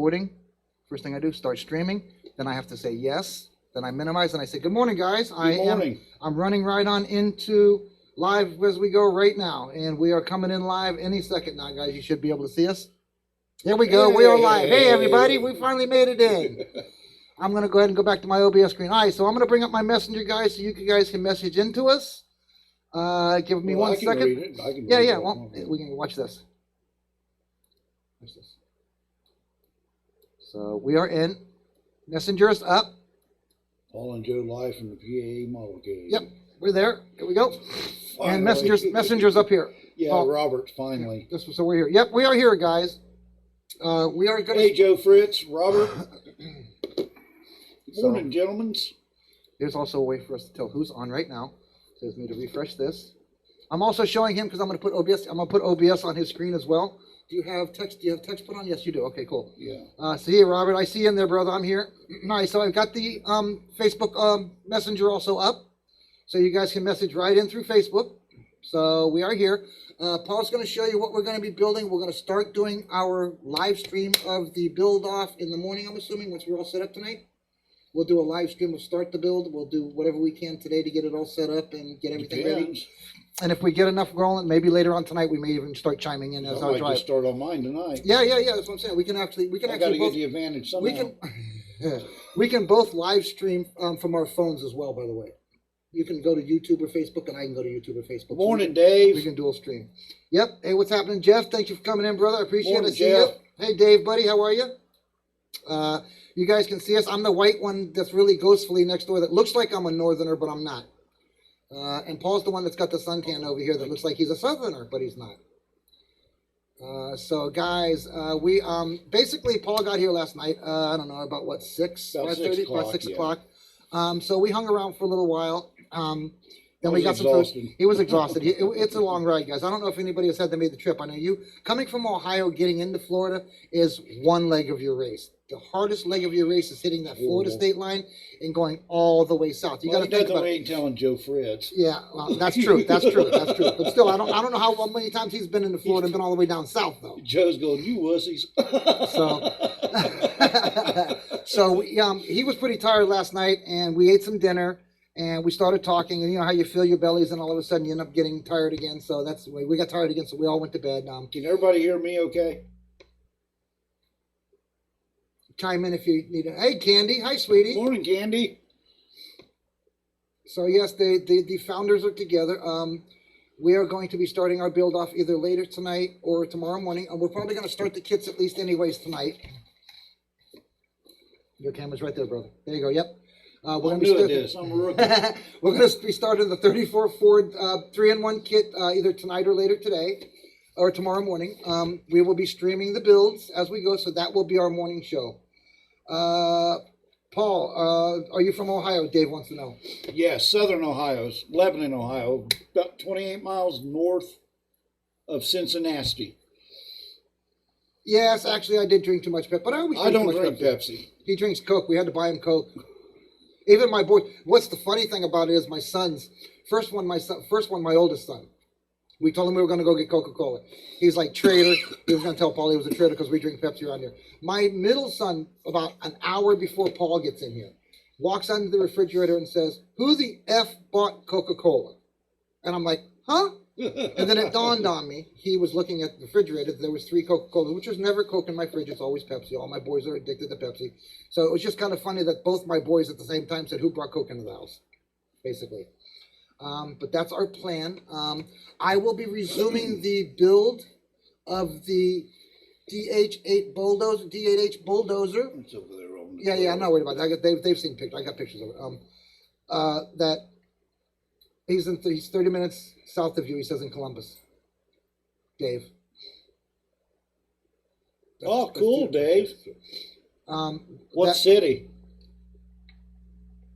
recording. First thing I do, start streaming. Then I have to say yes. Then I minimize and I say, good morning, guys. Good morning. I'm running right on into live as we go right now. And we are coming in live any second now, guys. You should be able to see us. There we go. We are live. Hey, everybody. We finally made it in. I'm going to go ahead and go back to my OBS screen. All right, so I'm going to bring up my messenger, guys, so you guys can message into us. Give me 1 second. Read it. I can Yeah, read yeah. it. Well, we can watch this. Watch this. So we are in. Messenger is up. Paul and Joe live from the PAA model cave. Yep, we're there. Here we go. Finally. And messenger's up here. Yeah, Paul. Robert, finally. So we're here. Yep, we are here, guys. We are going to. Hey, Joe Fritz, Robert. Good So- morning, gentlemen. There's also a way for us to tell who's on right now. Says me to refresh this. I'm also showing him because I'm going to put OBS. I'm going to put OBS on his screen as well. Do you have text? Do you have text put on? Yes, you do. Okay, cool. Yeah. See you, Robert. I see you in there, brother. I'm here. Nice. So I've got the Facebook Messenger also up, so you guys can message right in through Facebook. So we are here. Paul's going to show you what we're going to be building. We're going to start doing our live stream of the build off in the morning. I'm assuming once we're all set up tonight. We'll do a live stream. We'll start the build. We'll do whatever we can today to get it all set up and get everything ready. Depends. And if we get enough rolling, maybe later on tonight we may even start chiming in as I I might drive. just start on mine tonight. Yeah. That's what I'm saying. We can actually I got to both, get the advantage somehow. we can both live stream from our phones as well. By the way, you can go to YouTube or Facebook, and I can go to YouTube or Facebook. Good morning, So Dave. we can dual stream. Yep. Hey, what's happening, Jeff? Thank you for coming in, brother. I appreciate Morning, it. See Jeff. you. Hey, Dave, buddy, how are you? You guys can see us. I'm the white one that's really ghostfully next door that looks like I'm a northerner, but I'm not. And Paul's the one that's got the suntan over here that looks like he's a southerner, but he's not. So guys, we basically Paul got here last night. I don't know about what 6, About 5:30, 6 about 6 o'clock, o'clock. So we hung around for a little while. Then I we was got some exhausted. food. He was exhausted. It's a long ride, guys. I don't know if anybody has said they made the trip. I know you coming from Ohio, getting into Florida is one leg of your race. The hardest leg of your race is hitting that Florida state line and going all the way south. You got to think about it. ain't telling Joe Fritz. Yeah, well, that's true. That's true. That's true. But still, I don't know how many times he's been into Florida and been all the way down south though. Joe's going, you wussies. So he was pretty tired last night, and we ate some dinner, and we started talking. And you know how you feel your bellies, and all of a sudden you end up getting tired again. So that's the way we got tired again. So we all went to bed. Can everybody hear me okay? Chime in if you need it. Hey, Candy. Hi, sweetie. Morning, Candy. So yes, the founders are together. We are going to be starting our build off either later tonight or tomorrow morning. And we're probably going to start the kits at least anyways tonight. Your camera's right there, brother. There you go. Yep. We're I'm going to new be at this. I'm a rookie. we're going to be starting the 34 Ford 3-in-1 kit either tonight or later today or tomorrow morning. We will be streaming the builds as we go, so that will be our morning show. Paul, are you from Ohio? Dave wants to know. Yes, Southern Ohio, Lebanon, Ohio, about 28 miles north of Cincinnati. Yes, actually, I did drink too much Pepsi, but I always I don't too much drink Pepsi. He drinks Coke. We had to buy him Coke. Even my boy. What's the funny thing about it is my son's first one, my oldest son. We told him we were going to go get Coca-Cola. He's like, traitor. He was going to tell Paul he was a traitor because we drink Pepsi around here. My middle son, about an hour before Paul gets in here, walks under the refrigerator and says, who the F bought Coca-Cola? And I'm like, huh? And then it dawned on me, he was looking at the refrigerator. There was 3 Coca-Colas, which was never Coke in my fridge. It's always Pepsi. All my boys are addicted to Pepsi. So it was just kind of funny that both my boys at the same time said, who brought Coke into the house? Basically. But that's our plan. I will be resuming the build of the DH8 bulldozer, D8H bulldozer. It's over there on the Yeah, I'm not worried about that. They've seen pictures. I got pictures of it. That he's 30 minutes south of you. He says in Columbus. Dave. Oh, cool, Dave. What That- city?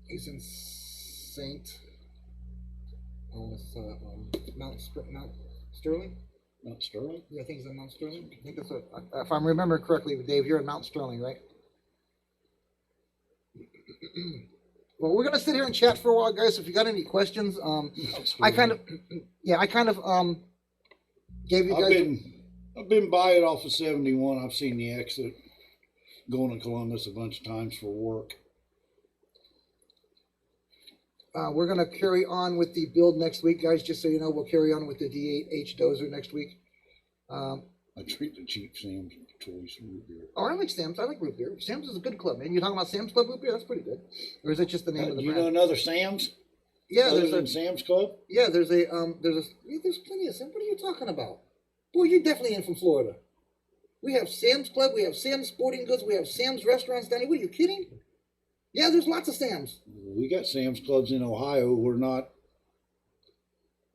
He's in Saint. Mount Sterling. Not Sterling. Yeah, I think he's in Mount Sterling. I think that's if I'm remembering correctly, Dave, you're in Mount Sterling, right? Well, we're gonna sit here and chat for a while, guys. If you got any questions, I kind of gave you guys. I've been by it off of 71. I've seen the exit. going to Columbus a bunch of times for work. We're going to carry on with the build next week, guys. Just so you know, we'll carry on with the D8H dozer next week. I treat the cheap Sam's choice root beer. Oh, I like Sam's. I like root beer. Sam's is a good club, man. You talking about Sam's Club root beer? That's pretty good. Or is it just the name of the Do you brand? know another Sam's? Yeah, Other there's than a Sam's Club? yeah, there's plenty of Sam's. What are you talking about? Boy, you're definitely in from Florida. We have Sam's Club, we have Sam's Sporting Goods, we have Sam's restaurants down here. What are you kidding? Yeah, there's lots of Sam's. We got Sam's Clubs in Ohio. We're not.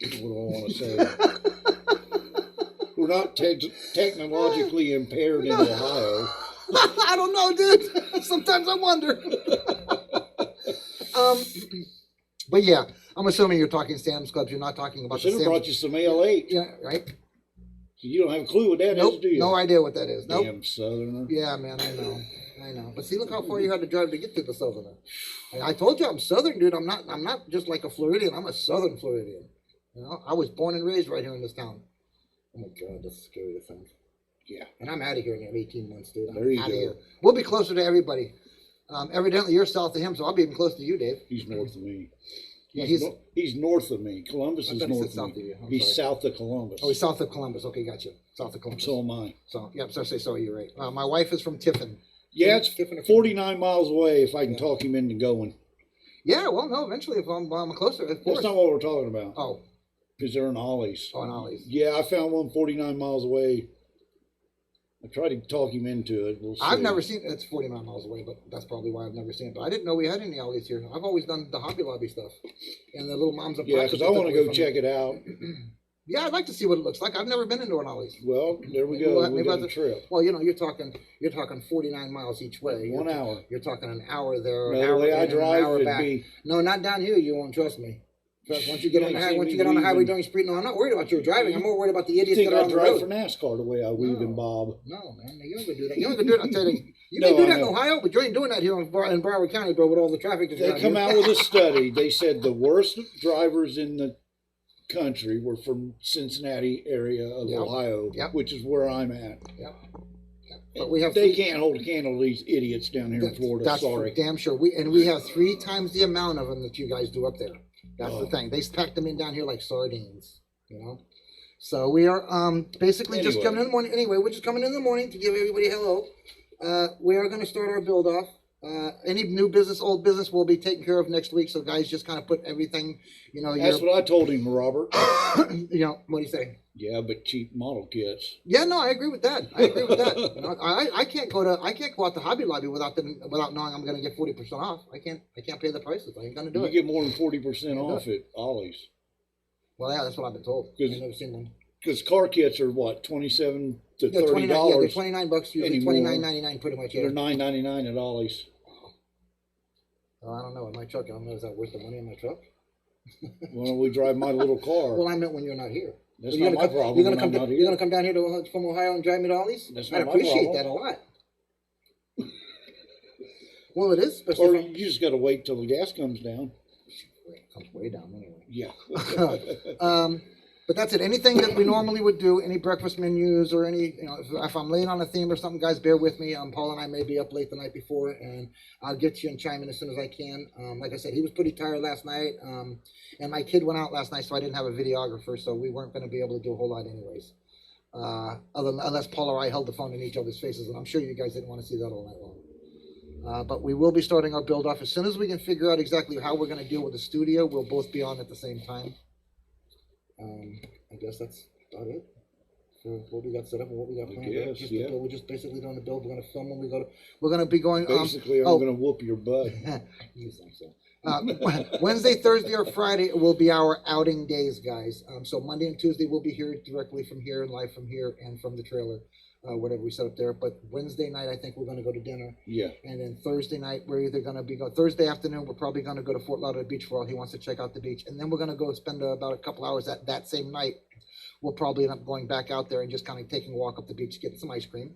What do I want to say? We're not technologically impaired in Ohio. I don't know, dude. Sometimes I wonder. But yeah, I'm assuming you're talking Sam's Clubs. You're not talking I about should the have brought you some L8. Yeah, right. So you don't have a clue what that Nope, is, do you? no idea what that is. Nope. Damn Southerner. Yeah, man, I know. But see, look how far you had to drive to get to the Southerner. I told you I'm Southern, dude. I'm not just like a Floridian. I'm a Southern Floridian. You know, I was born and raised right here in this town. Oh my God, that's scary to think. Yeah. And I'm out of here in 18 months, dude. I'm There you outta go. here. We'll be closer to everybody. Evidently, you're south of him, so I'll be even close to you, Dave. He's north of me. Yeah, He's north of me. Columbus I is thought he said north of south me. of you. I'm He's sorry. south of Columbus. Oh, he's south of Columbus. Okay, gotcha. South of Columbus. So am I. So, yep, so I say so, you're right. My wife is from Tiffin. Yeah, it's Tiffin. 49 miles away if I can Yeah. talk him into going. Yeah, well, no, eventually if I'm closer, of course. That's not what we're talking about. Oh, Because they're in Ollie's. in Ollie's. Yeah, I found one 49 miles away. I tried to talk him into it. We'll see. I've never seen it. It's 49 miles away, but that's probably why I've never seen it. But I didn't know we had any Ollie's here. I've always done the Hobby Lobby stuff. And the little moms and Yeah, pops because that I they want to took away go from check me. it out. Yeah, I'd like to see what it looks like. I've never been into an Ollie's. Well, there we Maybe go. we'll- We maybe got I'll a have trip. Well, you know, you're talking 49 miles each way. 1 hour. You're talking an hour there, an No, hour the way I in, and an drive hour would back. be. No, not down here. You won't trust me. Trust once you get on the ain't highway, seen once me you get on the highway weaving. during street. No, I'm not worried about your driving. I'm more worried about the You idiots think that are I on the drive for road. NASCAR the way I weave and bob? No, man, you ain't gonna do that. You ain't gonna do it. I'm telling you. You No, may do I that in know. Ohio, but you ain't doing that here in Broward County, bro, with all the traffic that's They around come here. out with a study. They said the worst drivers in the country were from Cincinnati area of Yep. Ohio, Yep. which is where I'm at. Yep. But we have They three- can't hold a candle to these idiots down here in Florida. That's Sorry. for damn sure. We have 3 times the amount of them that you guys do up there. That's the Oh. thing. They pack them in down here like sardines, you know. So we are basically just Anyway. coming in the morning. Anyway, we're just coming in the morning to give everybody a hello. We are going to start our build off. Any new business, old business, will be taken care of next week. So guys, just kind of put everything, you know. That's what I told him, Robert. You know, what do you say? Yeah, but cheap model kits. Yeah, no, I agree with that. I agree with that. You know, I can't go out to Hobby Lobby without knowing I'm going to get 40% off. I can't pay the prices. I ain't going to do You it. get more than 40% do off at Ollie's. Well, yeah, that's what I've been told. I've 'Cause- never seen them. Because car kits are what, $27 to Yeah, 29, yeah, they're $30. $29 usually, anymore. $29.99 pretty much. Yeah. They're $9.99 at Ollie's. Well, I don't know. In my truck, I don't know. Is that worth the money in my truck? Why don't we drive my little car? Well, I meant when you're not here. That's You're not gonna my come- problem You're gonna when come. I'm not You're here. gonna come down here from Ohio and drive me to Ollie's. That's I'd not my appreciate problem. that a lot. Well, it is, especially Or if you just got to wait till the gas comes down. it comes way down anyway. Yeah. But that's it. Anything that we normally would do, any breakfast menus or any, you know, if I'm late on a theme or something, guys, bear with me. Paul and I may be up late the night before, and I'll get you and chime in as soon as I can. Like I said, he was pretty tired last night, and my kid went out last night, so I didn't have a videographer, so we weren't going to be able to do a whole lot anyways. Unless Paul or I held the phone in each other's faces, and I'm sure you guys didn't want to see that all night long. But we will be starting our build off as soon as we can figure out exactly how we're going to deal with the studio. We'll both be on at the same time. I guess that's about it for what we got set up and what we got I planned. guess, Just yeah. we're just basically doing the build. We're going to film when we go to. We're going to be going. Basically, I'm oh. going to whoop your butt. You think so? Wednesday, Thursday, or Friday will be our outing days, guys. So Monday and Tuesday we'll be here directly from here, live from here, and from the trailer, whatever we set up there. But Wednesday night, I think we're going to go to dinner. Yeah. And then Thursday night, we're either going to be Thursday afternoon, we're probably going to go to Fort Lauderdale Beach for all he wants to check out the beach. And then we're going to go spend about a couple hours that same night. We'll probably end up going back out there and just kind of taking a walk up the beach, getting some ice cream.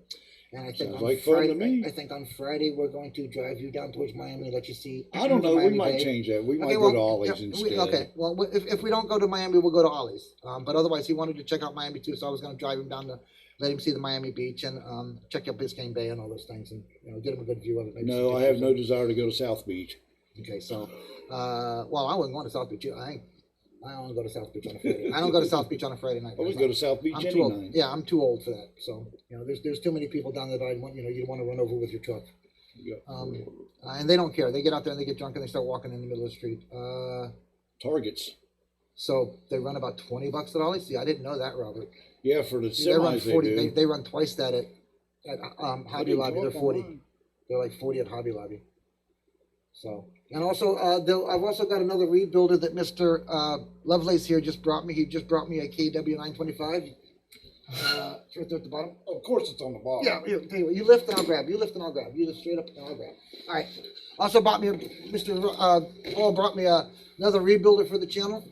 And I think Sounds on like fun Friday, to me. I think on Friday we're going to drive you down towards Miami and let you see. I don't know. We Miami might Bay. change that. We might Okay, go well, to Ollie's yeah, instead. okay, well, if we don't go to Miami, we'll go to Ollie's. But otherwise, he wanted to check out Miami too, so I was going to drive him down to let him see the Miami Beach and check out Biscayne Bay and all those things, and get him a good view of it. Maybe some No, I have pictures no of it. desire to go to South Beach. Okay, so well, I wouldn't want to South Beach. I don't go to South Beach on a Friday. I don't go to South Beach on a Friday night. I would go to South Beach I'm any too old. night. Yeah, I'm too old for that. So there's too many people down there that you want to run over with your truck. Yeah. And they don't care. They get out there and they get drunk and they start walking in the middle of the street. Targets. So they run about $20 at Ollie's. See, I didn't know that, Robert. Yeah, for the They run semis 40. they do. They run twice that at Hobby Lobby. They're 40. Online. They're like 40 at Hobby Lobby. So, and also, I've also got another rebuilder that Mr. Lovelace here just brought me. He just brought me a KW 925. It's right there at the bottom. Of course, it's on the bottom. Yeah, tell you what, you lift and I'll grab. You lift and I'll grab. You lift straight up and I'll grab. All right. Also bought me, Mr. Paul brought me another rebuilder for the channel.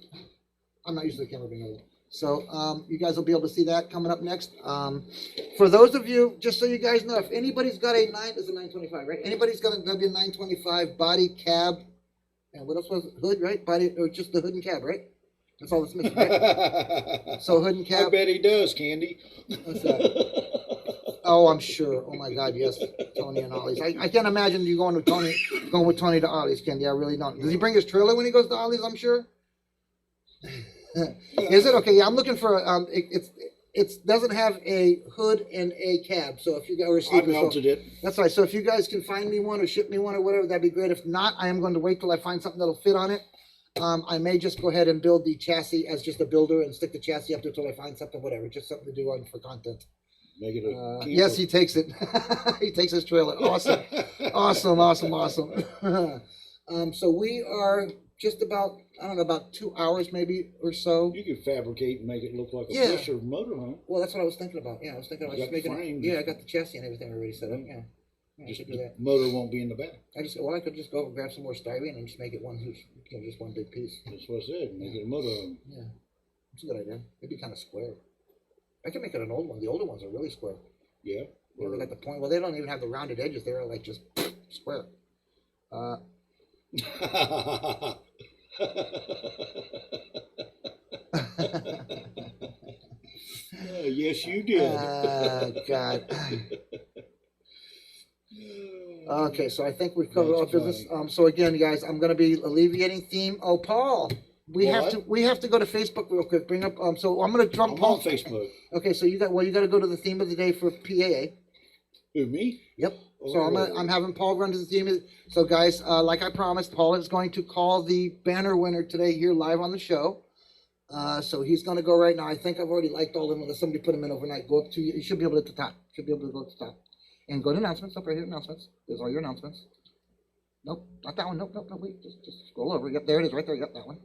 I'm not using the camera being over. So you guys will be able to see that coming up next. For those of you, just so you guys know, if anybody's got it's a 925, right? Anybody's got a W925 body, cab, and what else was it? Hood, right? Body, or just the hood and cab, right? That's all that's missing, right? So hood and cab. I bet he does, Candy. What's that? Oh, I'm sure. Oh my God, yes, Tony and Ollie's. I can't imagine you going with Tony to Ollie's, Candy. I really don't. Does he bring his trailer when he goes to Ollie's? I'm sure. Is it okay? Yeah, I'm looking for it doesn't have a hood and a cab. So if you guys I melted it. that's right. So if you guys can find me one or ship me one or whatever, that'd be great. If not, I am going to wait till I find something that'll fit on it. I may just go ahead and build the chassis as just a builder and stick the chassis up there till I find something, whatever. Just something to do for content. Make it a camper. Yes, he takes it. He takes his trailer. Awesome. Awesome. So we are just about, I don't know, about 2 hours maybe or so. You could fabricate and make it look like a Yeah. Fisher motorhome. Well, that's what I was thinking about. Yeah, I was thinking about You just got making frames. Yeah, I got the chassis and everything already set up. Yeah. I Just should do the that. motor won't be in the back. I could just go and grab some more styrene and just make it just one big piece. That's what I said. Make it a motorhome. Yeah. That's a good idea. It'd be kind of square. I can make it an old one. The older ones are really square. Yeah. Yeah, they got the point. Well, they don't even have the rounded edges. They're like just square. Yes, you did. God. Okay, so I think we've covered all business. So again, guys, I'm going to be alleviating theme. Oh, Paul, we have to go to Facebook real quick. Bring up. So I'm going to jump I'm Paul on Facebook. Okay, so you got to go to the theme of the day for PAA. Who, me? Yep. So I'm having Paul run to the theme. So guys, like I promised, Paul is going to call the banner winner today here live on the show. So he's going to go right now. I think I've already liked all of them. Unless somebody put them in overnight. Go up to you should be able to at the top. Should be able to go to the top. And go to announcements. Up right here, announcements. There's all your announcements. Nope, not that one. Nope. Wait, just scroll over. Yep, there it is, right there. Yep, that one.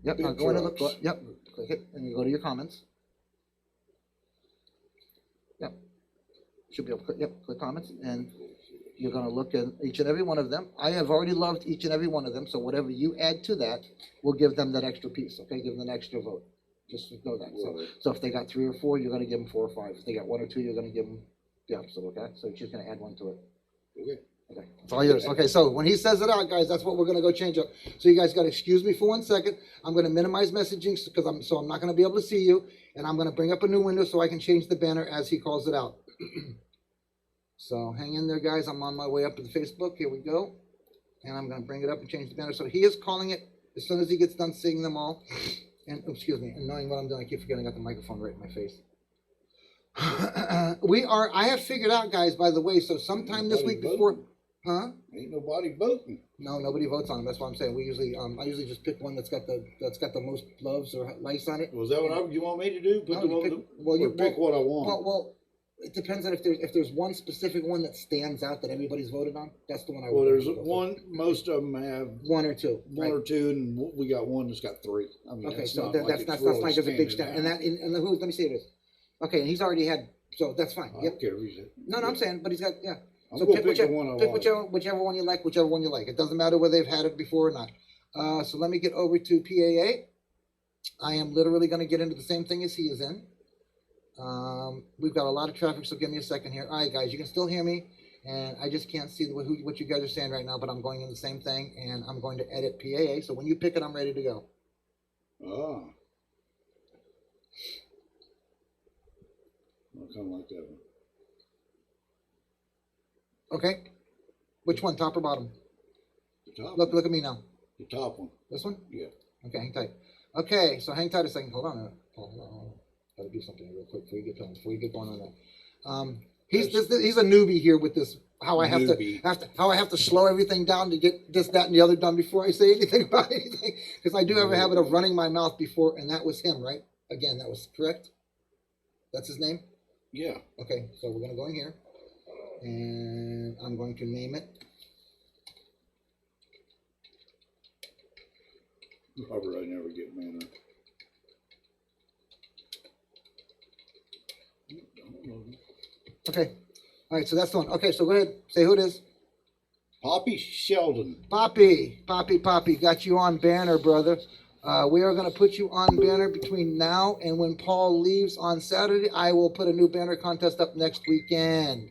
Yep. Now go into the. Yep. Click it, and you go to your comments. Yep. Should be able to click. Yep. Click comments, and you're going to look at each and every one of them. I have already loved each and every one of them. So whatever you add to that, will give them that extra piece. Okay, give them an extra vote. Just know that. So if they got 3 or 4, you're going to give them 4 or 5. If they got 1 or 2, you're going to give them the opposite. Okay, so you're just going to add 1 to it. Okay, it's all yours. Okay, so when he says it out, guys, that's what we're going to go change up. So you guys got to excuse me for 1 second. I'm going to minimize messaging because I'm not going to be able to see you, and I'm going to bring up a new window so I can change the banner as he calls it out. So hang in there, guys. I'm on my way up to the Facebook. Here we go, and I'm going to bring it up and change the banner. So he is calling it as soon as he gets done seeing them all. And excuse me, and knowing what I'm doing, I keep forgetting I got the microphone right in my face. I have figured out, guys, by the way, so sometime this week before, Ain't nobody voting. No, nobody votes on them. That's what I'm saying. We usually, I usually just pick one that's got the most loves or likes on it. Was that what you want me to do? Pick what I want. Well, it depends on if there's one specific one that stands out that everybody's voted on. That's the one I. Well, there's one. Most of them have 1 or 2. One or 2, and we got one that's got 3. I mean, okay, so that's not like there's a big stand. And that and who? Let me see this. Okay, and he's already had. So that's fine. I don't care who's it. No, I'm saying, but he's got So pick whichever one I like. Whichever one you like, whichever one you like. It doesn't matter whether they've had it before or not. So let me get over to PAA. I am literally going to get into the same thing as he is in. We've got a lot of traffic, so give me a second here. All right, guys, you can still hear me, and I just can't see what you guys are saying right now, but I'm going in the same thing, and I'm going to edit PAA. So when you pick it, I'm ready to go. kind of like that one. Okay. Which one, top or bottom? The top. Look at me now. The top one. This one? Yeah. Okay, hang tight. Okay, so hang tight a second. Hold on a minute. Hold on. Gotta do something real quick before you get going on that. He's a newbie here with this. How I have to slow everything down to get this, that, and the other done before I say anything about anything. Because I do have a habit of running my mouth before, and that was him, right? Again, that was correct. That's his name? Yeah. Okay, so we're gonna go in here, and I'm going to name it. Robert, I never get manner. Okay. All right, so that's the one. Okay, so go ahead. Say who it is. Poppy Sheldon. Poppy. Got you on banner, brother. We are going to put you on banner between now and when Paul leaves on Saturday. I will put a new banner contest up next weekend.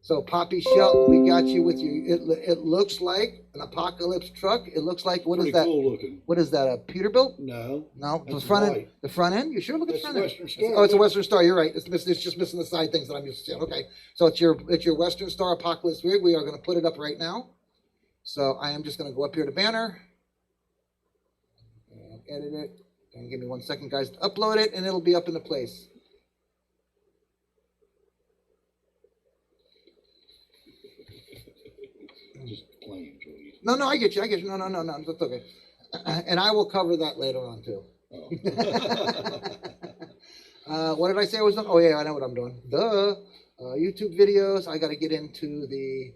So Poppy Shelton, we got you with you. It looks like an apocalypse truck. It looks like, what is that? Cool looking. What is that? A Peterbilt? No. The front end. The front end. You sure? Look at the front end. Western Star. Oh, it's a Western Star. You're right. It's just missing the side things that I'm used to seeing. Okay, so it's your Western Star apocalypse rig. We are going to put it up right now. So I am just going to go up here to banner and edit it. And give me 1 second, guys, to upload it, and it'll be up into place. Just playing, Jody. No, I get you. No, that's okay. And I will cover that later on too. Oh. What did I say I was doing? Oh yeah, I know what I'm doing. YouTube videos. I got to get into the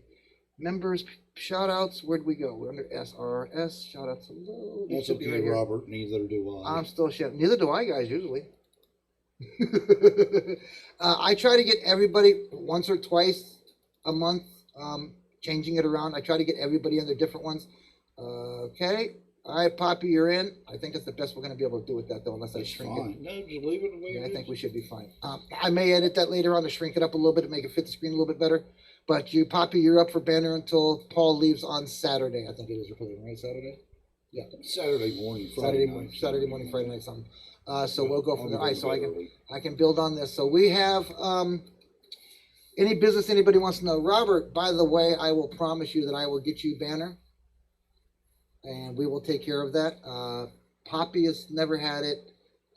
members shout outs. Where'd we go? We're under SRS. Shout outs. That's okay, right, Robert. Neither do I. I'm still shouting. Neither do I, guys, usually. I try to get everybody once or twice a month, changing it around. I try to get everybody in their different ones. Okay. All right, Poppy, you're in. I think that's the best we're going to be able to do with that, though, unless I shrink it. No, just leave it the way it is. I think we should be fine. I may edit that later on to shrink it up a little bit to make it fit the screen a little bit better. But you, Poppy, you're up for banner until Paul leaves on Saturday. I think it is. We're putting right, Saturday? Yeah. Saturday morning, Friday morning, Friday night, something. So we'll go from there. All right, so I can build on this. So we have any business anybody wants to know. Robert, by the way, I will promise you that I will get you banner. And we will take care of that. Poppy has never had it.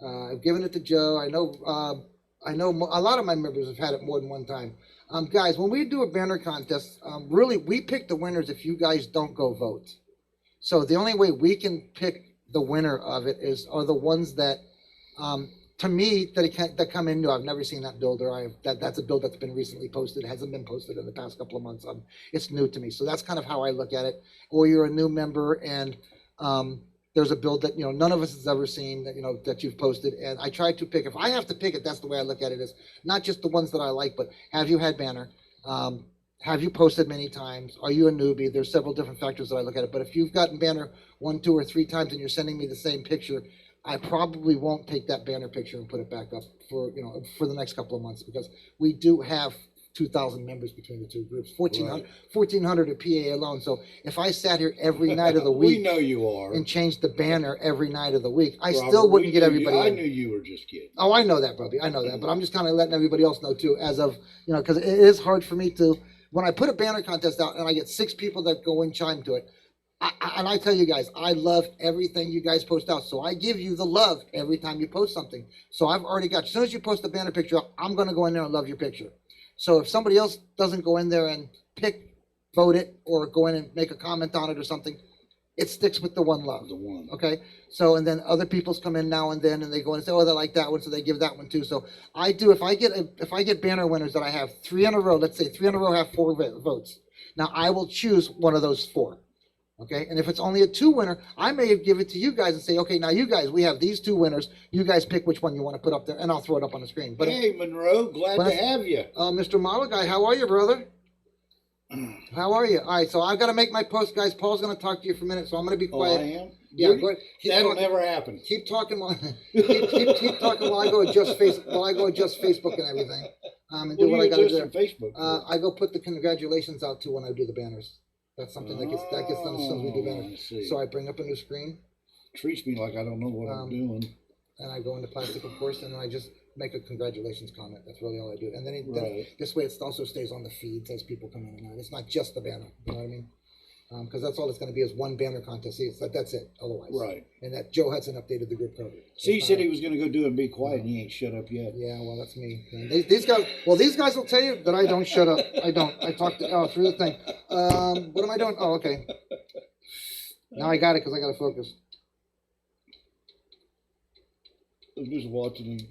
I've given it to Joe. I know a lot of my members have had it more than one time. Guys, when we do a banner contest, really, we pick the winners if you guys don't go vote. So the only way we can pick the winner of it are the ones that, to me, that come in new. I've never seen that build, or that's a build that's been recently posted. It hasn't been posted in the past couple of months. It's new to me. So that's kind of how I look at it. Or you're a new member and there's a build that none of us has ever seen that you've posted, and I try to pick. If I have to pick it, that's the way I look at it. Is not just the ones that I like, but have you had banner? Have you posted many times? Are you a newbie? There's several different factors that I look at it. But if you've gotten banner 1, 2, or 3 times and you're sending me the same picture, I probably won't take that banner picture and put it back up for the next couple of months, because we do have 2,000 members between the two groups, 1,400 at PAA alone. So if I sat here every night of the week, we know you are, and changed the banner every night of the week, I still wouldn't get everybody. I knew you were just kidding. Oh, I know that, Bubby. I know that, but I'm just kind of letting everybody else know too, as of because it is hard for me to, when I put a banner contest out and I get 6 people that go and chime to it. And I tell you guys, I love everything you guys post out. So I give you the love every time you post something. So I've already got, as soon as you post a banner picture up, I'm going to go in there and love your picture. So if somebody else doesn't go in there and vote it, or go in and make a comment on it or something, it sticks with the one love. The one. Okay. So, and then other people's come in now and then, and they go in and say, oh, they like that one, so they give that one too. So I do, if I get banner winners that I have 3 in a row, let's say 3 in a row have 4 votes. Now I will choose one of those 4. Okay, and if it's only a 2 winner, I may give it to you guys and say, okay, now you guys, we have these 2 winners. You guys pick which one you want to put up there, and I'll throw it up on the screen. But hey, Monroe, glad to have you. Mr. Model Guy, how are you, brother? How are you? All right, so I've got to make my post, guys. Paul's going to talk to you for a minute, so I'm going to be quiet. Oh, I am? Yeah, go ahead. That'll never happen. Keep talking while keep talking while I go adjust Facebook and everything. And do what I got to do. Facebook I go put the congratulations out too when I do the banners. That's something that gets done as soon as we do banners. So I bring up a new screen. Treats me like I don't know what I'm doing. And I go into plastic, of course, and then I just make a congratulations comment. That's really all I do. And then this way it also stays on the feeds as people come in and out. It's not just the banner. You know what I mean? Because that's all it's going to be is one banner contest. That's it. Otherwise, right. And that Joe Hudson updated the group cover. See, he said he was going to go do it and be quiet, and he ain't shut up yet. Yeah, well, that's me. These guys. Well, these guys will tell you that I don't shut up. I don't. I talk through the thing. What am I doing? Oh, okay. Now I got it because I got to focus. I'm just watching him.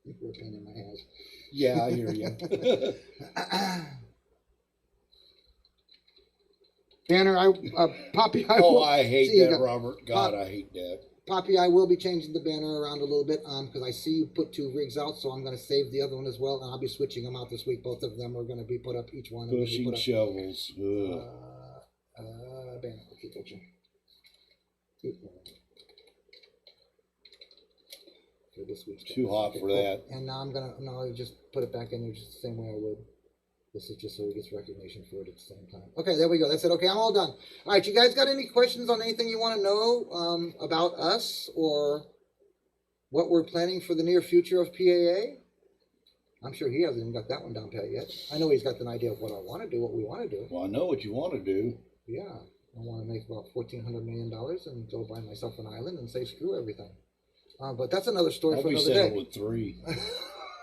You're a pain in my ass. Yeah, I hear you. Banner, Poppy. I hate that, Robert. God, I hate that. Poppy, I will be changing the banner around a little bit because I see you put 2 rigs out, so I'm going to save the other one as well, and I'll be switching them out this week. Both of them are going to be put up, each one. Pushing shovels. Banner, keep touching. For this week's too hot for that. And now I'll just put it back in there just the same way I would. This is just so he gets recognition for it at the same time. Okay, there we go. That's it. Okay, I'm all done. All right, you guys got any questions on anything you want to know about us or what we're planning for the near future of PAA? I'm sure he hasn't even got that one down pat yet. I know he's got an idea of what I want to do, what we want to do. Well, I know what you want to do. Yeah, I want to make about $1,400 million and go buy myself an island and say screw everything. But that's another story for another day. I'll be with 3.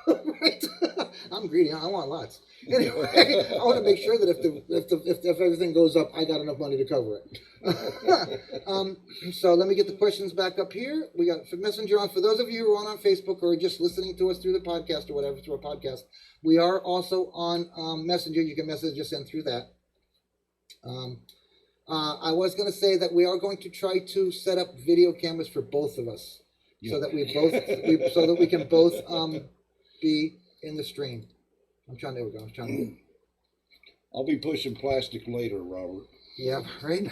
Right. I'm greedy. I want lots. Anyway, I want to make sure that if everything goes up, I got enough money to cover it. So let me get the questions back up here. We got Messenger on. For those of you who are on Facebook or just listening to us through the podcast or whatever, through a podcast, we are also on Messenger. You can message us in through that. I was going to say that we are going to try to set up video cameras for both of us. So that we can both be in the stream. There we go. I'll be pushing plastic later, Robert. Yeah, right.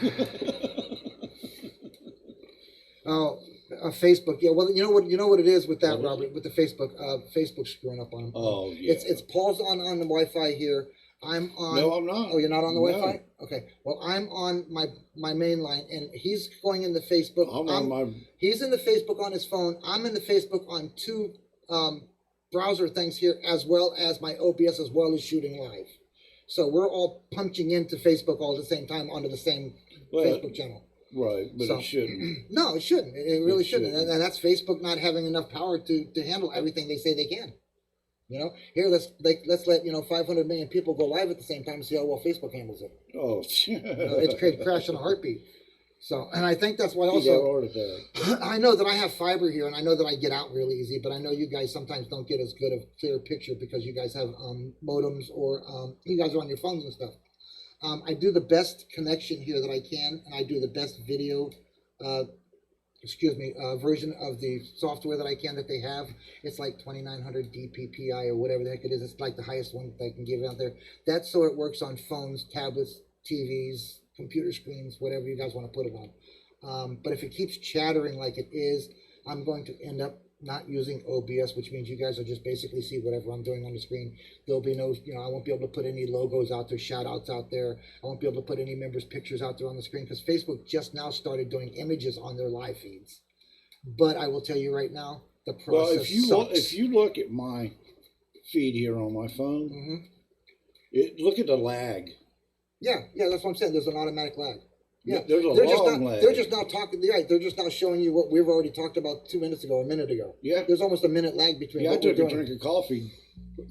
Facebook. Yeah, well, you know what it is with that, Robert, with the Facebook. Facebook's screwing up on them. Oh, yeah. It's Paul's on the Wi-Fi here. I'm on. No, I'm not. Oh, you're not on the Wi-Fi? Okay. Well, I'm on my main line, and he's going in the Facebook. He's in the Facebook on his phone. I'm in the Facebook on 2 browser things here, as well as my OBS, as well as shooting live. So we're all punching into Facebook all at the same time onto the same Facebook channel. Right, but it shouldn't. No, it shouldn't. It really shouldn't. And that's Facebook not having enough power to handle everything they say they can. You know, here let's let 500 million people go live at the same time and see how well Facebook handles it. Oh, it could crash in a heartbeat. So, and I think that's why also I know that I have fiber here, and I know that I get out really easy. But I know you guys sometimes don't get as good a clear picture because you guys have modems or you guys are on your phones and stuff. I do the best connection here that I can, and I do the best video. Version of the software that I can that they have. It's like 2900 DPPI or whatever the heck it is. It's like the highest one that I can give out there. That's so it works on phones, tablets, TVs, computer screens, whatever you guys want to put it on. But if it keeps chattering like it is, I'm going to end up not using OBS, which means you guys will just basically see whatever I'm doing on the screen. There'll be no, I won't be able to put any logos out there, shout outs out there. I won't be able to put any members' pictures out there on the screen because Facebook just now started doing images on their live feeds. But I will tell you right now, the process sucks. If you look at my feed here on my phone, look at the lag. Yeah, that's what I'm saying. There's an automatic lag. Yeah, there's a long lag. They're just now talking. Right, they're just now showing you what we've already talked about 2 minutes ago, a minute ago. Yeah, there's almost a minute lag between. Yeah, I took a drink of coffee.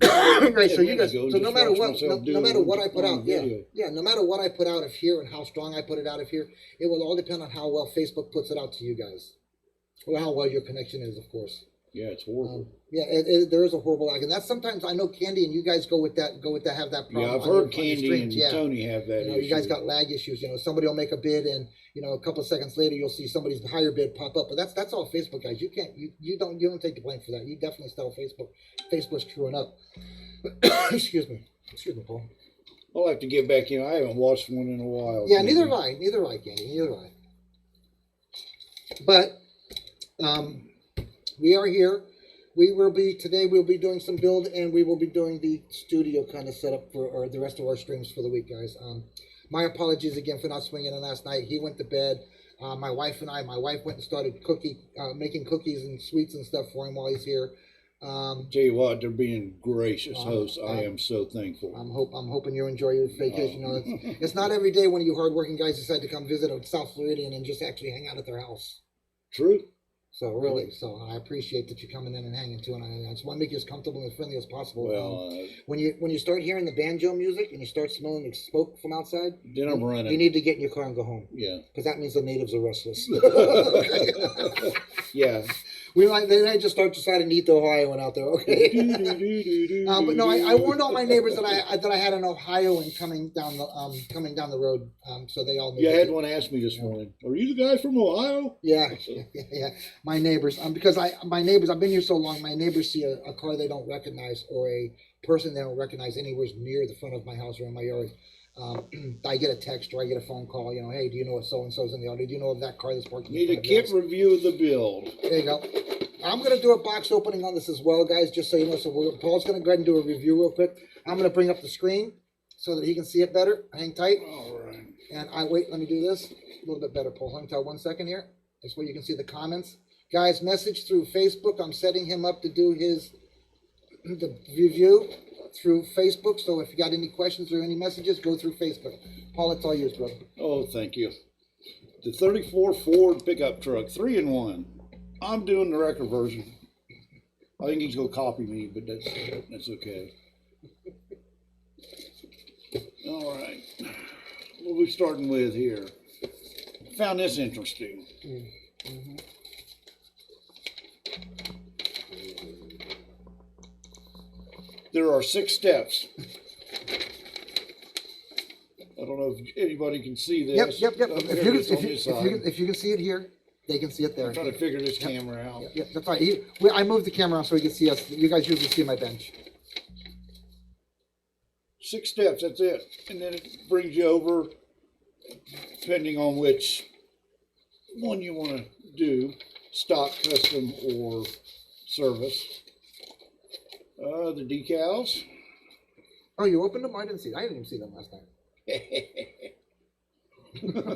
Right, so you guys. So no matter what I put out, no matter what I put out of here and how strong I put it out of here, it will all depend on how well Facebook puts it out to you guys, or how well your connection is, of course. Yeah, it's horrible. There is a horrible lag, and that's sometimes I know Candy and you guys go with that have that problem. Yeah, I've heard Candy and Tony have that issue. You guys got lag issues. Somebody will make a bid, and a couple of seconds later you'll see somebody's higher bid pop up. But that's all Facebook, guys. You don't take the blame for that. You definitely still Facebook's screwing up. Excuse me, Paul. I'll have to get back in. I haven't watched one in a while. Yeah, neither have I, Candy. Neither have I. But we are here. We'll be doing some build, and we will be doing the studio kind of setup for the rest of our streams for the week, guys. My apologies again for not swinging in last night. He went to bed. My wife went and started making cookies and sweets and stuff for him while he's here. Tell you what, they're being gracious hosts. I am so thankful. I'm hoping you enjoy your vacation. It's not every day when you hardworking guys decide to come visit South Floridian and just actually hang out at their house. True. So really, I appreciate that you're coming in and hanging too, and I just want to make you as comfortable and friendly as possible. Well, when you start hearing the banjo music and you start smelling the smoke from outside, then I'm running. You need to get in your car and go home. Yeah, because that means the natives are restless. Yeah. They just start deciding to eat the Ohioan out there, okay? But no, I warned all my neighbors that I had an Ohioan coming down the road, so they all knew. Yeah, I had one ask me this morning, "Are you the guy from Ohio?" Yeah. My neighbors, because I've been here so long. My neighbors see a car they don't recognize or a person they don't recognize anywhere near the front of my house or in my yard. I get a text or I get a phone call, hey, do you know if so-and-so's in the auto? Do you know of that car that's parked in the Need a kit review of the build. There you go. I'm going to do a box opening on this as well, guys, just so you know. So Paul's going to go ahead and do a review real quick. I'm going to bring up the screen so that he can see it better. Hang tight. All right. And let me do this. A little bit better, Paul. Hang tight 1 second here. This way you can see the comments. Guys, message through Facebook. I'm setting him up to do the review through Facebook. So if you got any questions or any messages, go through Facebook. Paul, it's all yours, brother. Oh, thank you. The 34 Ford pickup truck, 3-in-1. I'm doing the record version. I think he's gonna copy me, but that's okay. All right. What are we starting with here? Found this interesting. Mm-hmm. There are 6 steps. I don't know if anybody can see this. Yep. If you can see it here, they can see it there. I'm trying to figure this camera out. Yep, that's right. I moved the camera so he can see us. You guys usually see my bench. 6 steps, that's it. And then it brings you over, depending on which one you want to do, stock, custom, or service. The decals. Oh, you opened them? I didn't even see them last night.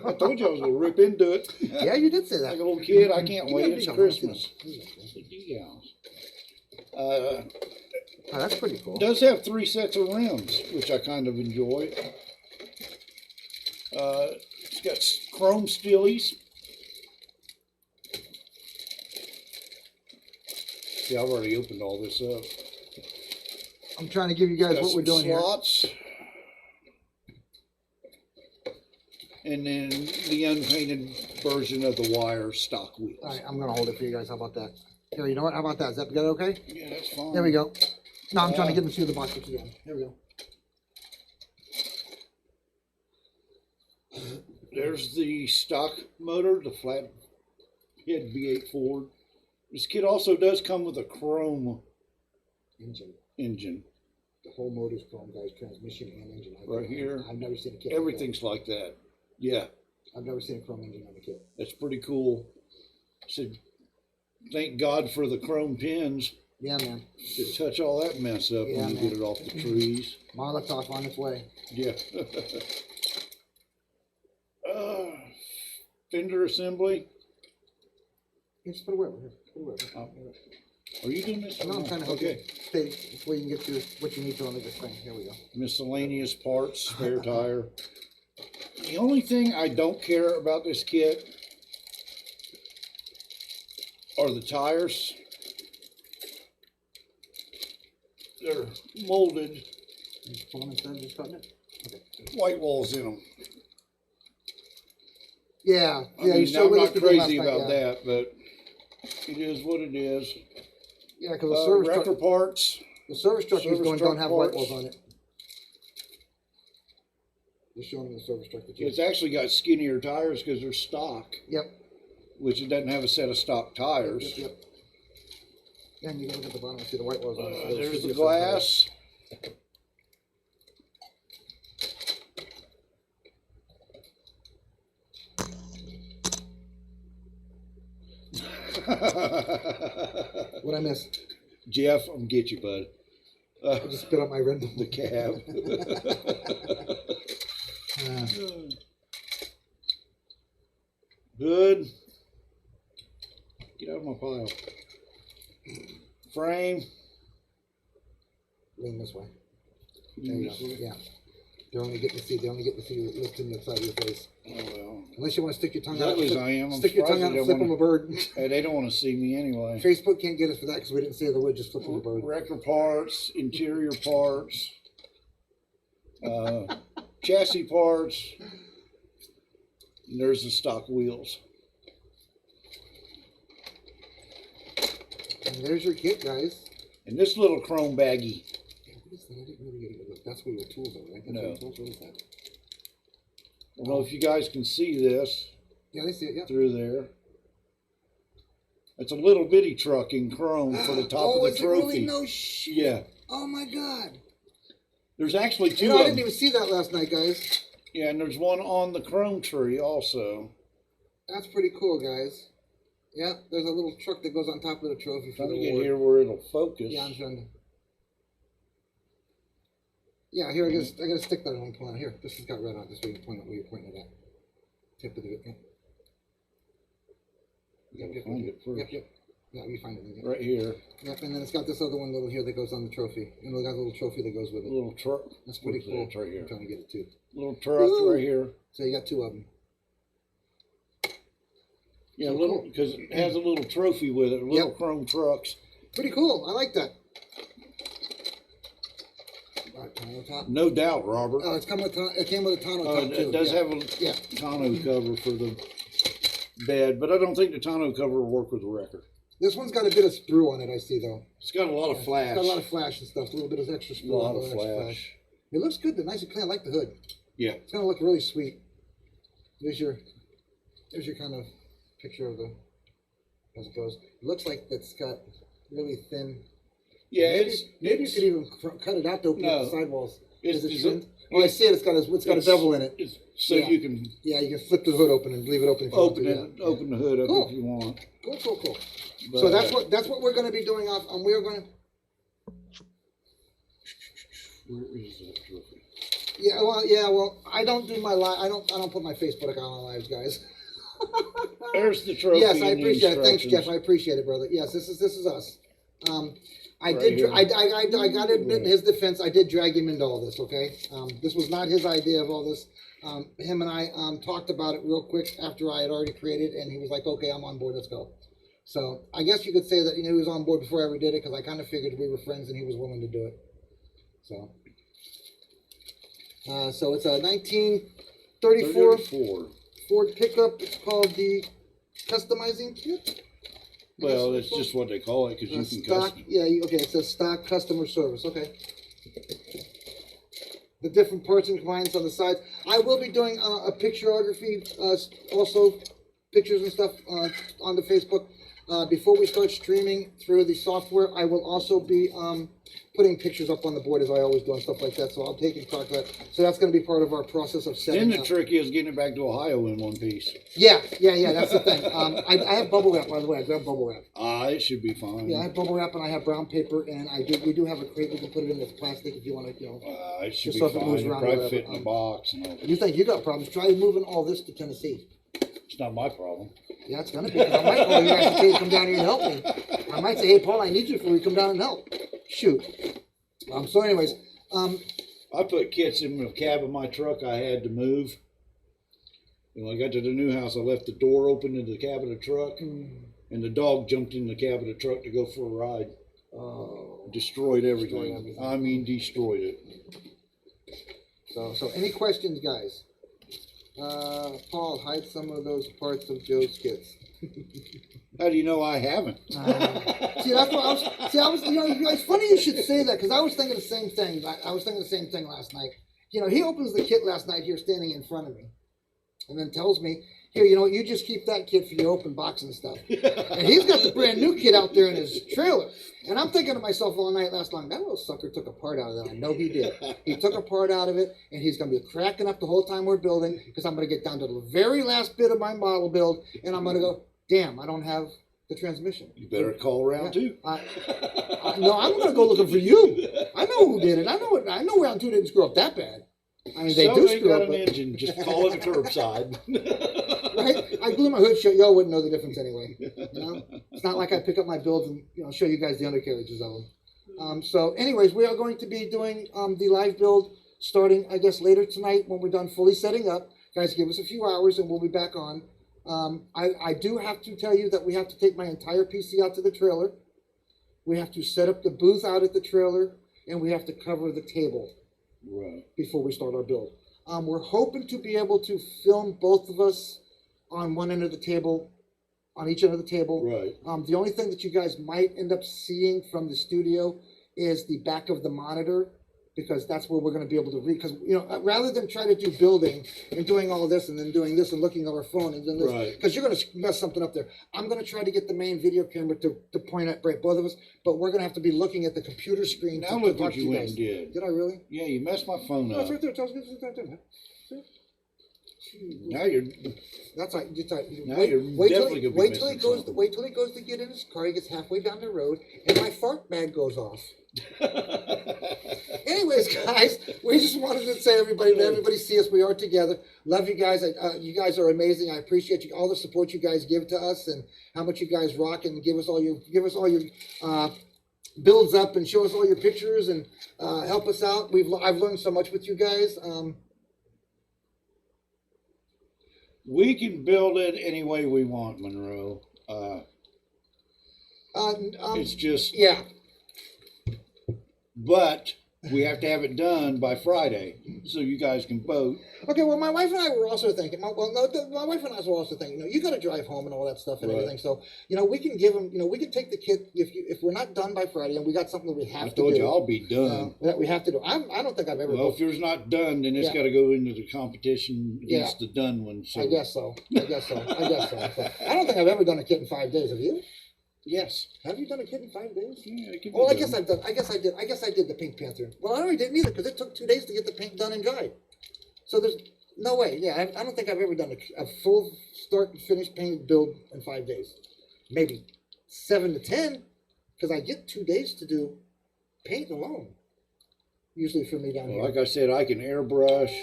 I told you I was going to rip into it. Yeah, you did say that. Like a little kid, I can't wait. It's Christmas. The decals. Oh, that's pretty cool. It does have 3 sets of rims, which I kind of enjoy. It's got chrome steelies. See, I've already opened all this up. I'm trying to give you guys what we're doing slots. here. And then the unpainted version of the wire stock wheels. All right, I'm going to hold it for you guys. How about that? Here, you know what? How about that? Is that okay? Yeah, that's fine. There we go. No, I'm trying to get them through the box again. There we go. There's the stock motor, the flat head V8 Ford. This kit also does come with a chrome engine. The whole motor's chrome, guys. Transmission and engine. Right here. I've never seen a kit. Everything's like that. Yeah. I've never seen a chrome engine on a kit. That's pretty cool. Said, thank God for the chrome pins. Yeah, man. To touch all that mess up when you get it off the trees. Molotov on its way. Yeah. Fender assembly. Just put it wherever. Are you doing this? No, I'm trying to help you. Stay where you can get to what you need to on this thing. Here we go. Miscellaneous parts, spare tire. The only thing I don't care about this kit are the tires. They're molded. Just pull them instead of just cutting it? Okay. White walls in them. Yeah. I mean, I'm not crazy about that, but it is what it is. Yeah, because the service wrecker truck, parts. the service truck he's going don't have white parts. walls on it. Just showing him the service truck. It's actually got skinnier tires because they're stock. Yep. Which it doesn't have a set of stock tires. Yep. Yeah, and you can look at the bottom and see the white walls on it. So There's the glass. What I miss? Jeff, I'm gonna get you, bud. I just spit out my rental. The cab. Good. Get out of my pile. Frame. Lean this way. There you go. Yeah. They're only getting to see you lifting the side of your face. Oh well. Unless you want to stick your tongue As out. ugly as I am, I'm Stick your tongue out surprised and they flip them a bird. Hey, they don't want to see me anyway. Facebook can't get us for that because we didn't say the word, just flip them a bird. Wrecker parts, interior parts, chassis parts. And there's the stock wheels. And there's your kit, guys. And this little chrome baggie. What is that? I didn't really get a good look. That's where your tools are, right? That's No. where your tools. What is that? I don't know if you guys can see this Yeah, they see it. Yeah. through there. It's a little bitty truck in chrome for the top of the is trophy. it really? No shit. Yeah. Oh my god. There's actually two You know, I of didn't them. even see that last night, guys. Yeah, and there's one on the chrome tree also. That's pretty cool, guys. Yeah, there's a little truck that goes on top of the trophy for Trying the to get award. here where it'll focus. Yeah, I'm trying to. Yeah, here I gotta stick that on point. Here, this has got red on it. This way you can point it where you're pointing it at. Tip of the yeah. Yep. Yeah, you find it. Yep. Right here. Yep, and then it's got this other one little here that goes on the trophy. And it got a little trophy that goes with A it. little truck. That's pretty cool. It's right here. I'm trying to get it too. Little truck Woo! right here. So you got two of them. Yeah, So little cool. because it has a little trophy with it. Little Yep. chrome trucks. Pretty cool. I like that. Right, tonneau top. No doubt, Robert. Oh, it came with a tonneau top too. It does yeah. have a Yeah. tonneau cover for the bed, but I don't think the tonneau cover will work with the wrecker. This one's got a bit of sprue on it, I see though. It's got a lot of flash. It's got a lot of flash and stuff. A little bit of extra sprue. A lot a of little extra flash. It looks good. They're nice and clean. I like the hood. Yeah. It's gonna look really sweet. There's your kind of picture of the as it goes. It looks like it's got really thin. Yeah, Maybe you could even cut it out to open up the sidewalls. It's, Is it it's, trimmed? Oh, I see it. It's got a bevel in it. It's so Yeah. you can Yeah, you can flip the hood open and leave it open if you want to. open the hood up Cool. if you want. Cool. But, So that's what we're going to be doing off. We're going to. Where is that trophy? Yeah, well, I don't do my live. I don't put my Facebook account on lives, guys. There's the trophy. Yes, I and the appreciate it. Thanks, Jeff. instructions. I appreciate it, brother. Yes, this is us. I Right did. here. I got to admit, in his defense, I did drag him into all this. Okay, this was not his idea of all this. Him and I talked about it real quick after I had already created, and he was like, "Okay, I'm on board. Let's go." So I guess you could say that he was on board before I ever did it, because I kind of figured we were friends and he was willing to do it. So it's a 1934 Ford pickup. It's called the customizing kit. Well, it's just what they call it because you can Stock, custom. yeah, okay, it says stock customer service, okay. The different parts and compliance on the sides. I will be doing a picturography, also pictures and stuff on the Facebook. Before we start streaming through the software, I will also be putting pictures up on the board as I always do and stuff like that. So I'll take stock of that. So that's going to be part of our process of setting Then the up. trick is getting it back to Ohio in one piece. Yeah, that's the thing. I have bubble wrap, by the way. I grabbed bubble wrap. It should be fine. Yeah, I have bubble wrap and I have brown paper, and we do have a crate. We can put it in with plastic if you want to, It should Just be so if it fine. moves It'll around probably or fit in whatever. the box and all. You think you got problems? Try moving all this to Tennessee. It's not my problem. Yeah, it's gonna be. I might call you guys and say, come down here and help me. I might say, hey, Paul, I need you before you come down and help. Shoot. So anyways, I put kits in the cab of my truck I had to move. And when I got to the new house, I left the door open in the cab of the truck, and the dog jumped in the cab of the truck to go for a ride. Destroyed everything. I mean, destroyed it. so any questions, guys? Paul, hide some of those parts of Joe's kits. How do you know I haven't? See, that's what I was. See, I was. It's funny you should say that because I was thinking the same thing. I was thinking the same thing last night. He opens the kit last night here, standing in front of me, and then tells me, "Here, you just keep that kit for your open box and stuff." And he's got the brand new kit out there in his trailer. And I'm thinking to myself all night last night, that little sucker took a part out of that. I know he did. He took a part out of it, and he's going to be cracking up the whole time we're building because I'm going to get down to the very last bit of my model build, and I'm going to go, damn, I don't have the transmission. You better call round two. No, I'm going to go looking for you. I know who did it. I know round two didn't screw up that bad. I mean, they do ain't screw got up. an engine. Just call it a curbside. Right? I glue my hood shut. Y'all wouldn't know the difference anyway. You know, it's not like I pick up my builds and show you guys the undercarriages of them. So, anyways, we are going to be doing the live build starting, I guess, later tonight when we're done fully setting up. Guys, give us a few hours and we'll be back on. I do have to tell you that we have to take my entire PC out to the trailer. We have to set up the booth out at the trailer, and we have to cover the table before we start our build. We're hoping to be able to film both of us on one end of the table, on each end of the table. Right. The only thing that you guys might end up seeing from the studio is the back of the monitor, because that's where we're going to be able to read. Because, rather than try to do building and doing all this and then doing this and looking at our phone and doing this, because you're going to mess something up there. I'm going to try to get the main video camera to point at both of us, but we're going to have to be looking at the computer screen. Now look what you went and did. Did I really? Yeah, you messed my phone No, up. it's right there. Tell us it's right there, man. Now you're. That's right. Now you're definitely gonna be wait till he missing goes. something. Wait till he goes to get in his car. He gets halfway down the road, and my fart bag goes off. Anyways, guys, we just wanted to say let everybody see us. We are together. Love you guys. You guys are amazing. I appreciate you, all the support you guys give to us, and how much you guys rock and give us all your builds up and show us all your pictures and help us out. I've learned so much with you guys. We can build it any way we want, Monroe. It's just but we have to have it done by Friday so you guys can vote. Okay, well, my wife and I were also thinking. My wife and I were also thinking. You got to drive home and all that stuff and everything. So we can give them. We can take the kid if we're not done by Friday and we got something that we have to do. I told you I'll be done. That we have to do. I don't think I've ever. Well, if yours not done, then it's got to go into the competition against the done one. So. I guess so. I don't think I've ever done a kit in 5 days. Have you? Yes. Have you done a kit in 5 days? Yeah, it can be I done. guess I've done. I guess I did the Pink Panther. Well, I already didn't either because it took 2 days to get the paint done and dried. So there's no way. Yeah, I don't think I've ever done a full start and finish painted build in 5 days. Maybe 7 to 10, because I get 2 days to do paint alone. Usually for me down here. Like I said, I can airbrush